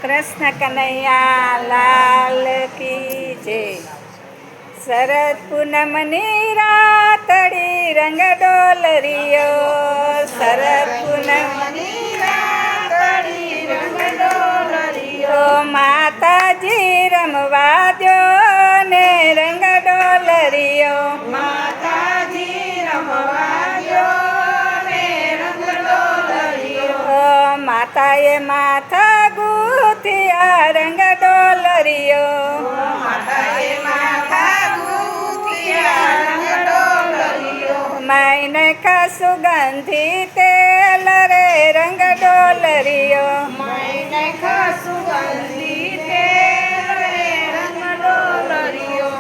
કૃષ્ણ કનૈયા લાલ કી જય. શરદ પૂનમની રાતડી રંગ ડોલરિયો, શરદ પૂનમની રાતડી રંગ ડોલરિયો, માતાજી રમવા દ્યો ને રંગ ડોલરિયો, માતાજી રમવા દ્યો ને રંગ ડોલરિયો, માતાએ માથા ગુથિયા રંગ ડોલરિયો, માતાએ માથા ગુથિયા રંગ ડોલરિયો, માઈને કા સુગંધી તેલ રે રંગ ડોલરિયો, માઈને ખા સુગંધી તેલ રે રંગ ડોલરિયો,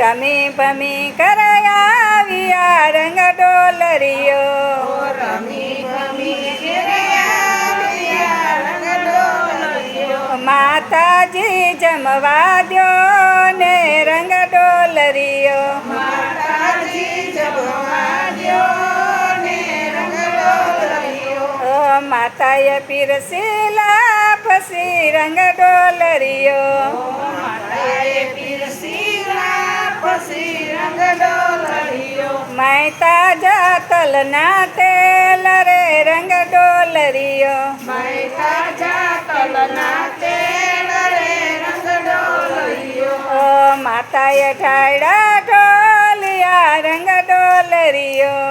રમી ભમી કરાવ્યા રંગ ડોલરિયો, રમી ભમી ઘેરે આવ્યા રંગ ડોલરિયો, માતાજી જમવા દ્યો ને રંગ ડોલરિયો, માતાજી જમવા દ્યો ને રંગ ડોલરિયો, માતાએ પીરસીલા પછી રંગ ડોલરિયો, માતાએ પીરસીલા પછી રંગ ડોલરિયો, માતા જાતલના તેલ રે રંગ ડોલરિયો, માતા જાતલના તેલ રે રંગ ડોલરિયો, માતાએ ઢાળા ઢોલિયા રંગ ડોલરિયો,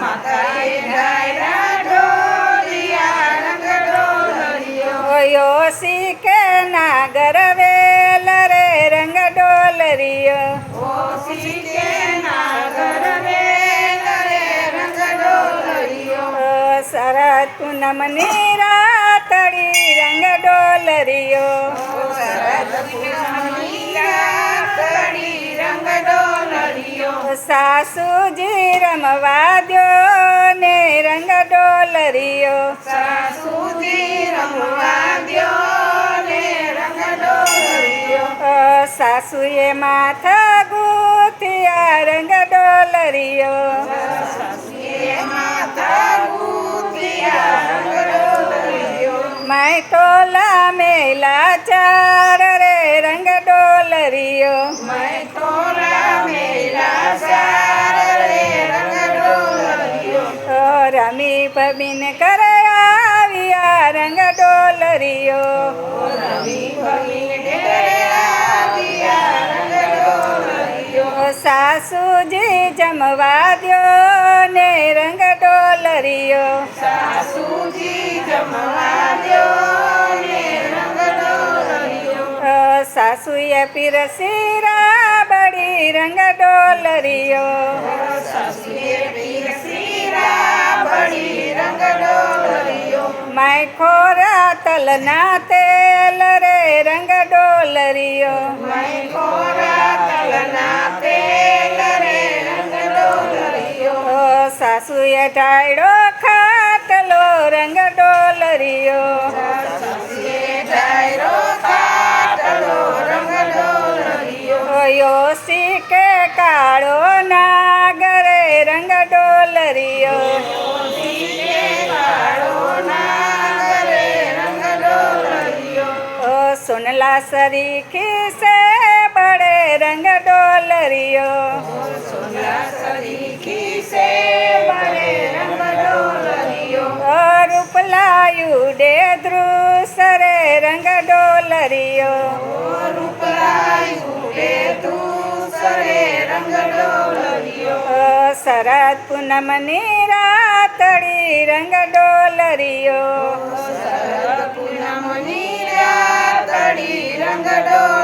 માતાએ ડાયરા ઢોલિયા રંગ ડોલરિયો, યોસી કે નાગર વેલ રે રંગ ડોલરિયો, ઓસી કે નાગર વેલ રે રંગ ડોલરિયો, શરદ પૂનમની રાતડી રંગ ડોલરિયો, શરદ પૂનમની રાતડી રંગ ડોલરિયો, સાસુજી રમવા દ્યો ને રંગ ડોલરિયો, સાસુજી રમવા દ્યો ને રંગ ડોલરિયો, સાસુએ માથા ગુથિયા રંગ ડોલરિયો, સાસુએ માથા ગુથિયા રંગ ડોલરિયો, માય તોલા મેલા ચાર રે રંગ ડોલરિયો, મેં તોલા મેલા સાર રે રંગ ડોલરિયો, રમી ભમીન કરાવ્યા રંગ ડોલરિયો, રમી ભમી ઘેરે આવ્યા રંગ ડોલરિયો, સાસુજી જમવા દ્યો ને રંગ ડોલરિયો, સાસુજી જમવા દ્યો ને રંગ ડોલરિયો, સાસુએ પીરસી રાબડી રંગ ડોલરિયો, સાસુએ પીરસી રાબડી રંગ ડોલરિયો, માય ખોરા તલના તેલ રે રંગ ડોલરિયો, મેં ખોરા તલના તેલ રે રંગ ડોલરિયો, સાસુએ ઢાળો ખાટલો રંગ ડોલરિયો, સાસુએ ડાયરો ખાટલો રંગ ડોલરિયો, યોસી કે કાળો નાગરે રંગ ડોલરિયો, ઓસીએ કાળો નાગરે રંગ ડોલરિયો, સુનલા સરીખી સે બડે રંગ ડોલરિયો, સોના સરીખી સે બડે રંગ ડોલરિયો, રૂપલાયુ ડે ધ્રુસરે રંગ ડોલરિયો, રૂપલાયું ડે ધૂસરે રંગ ડોલરિયો, શરદ પૂનમની રાતડી રંગ ડોલરિયો, શરદ પૂનમની રાતડી રંગ ડોલરિયો,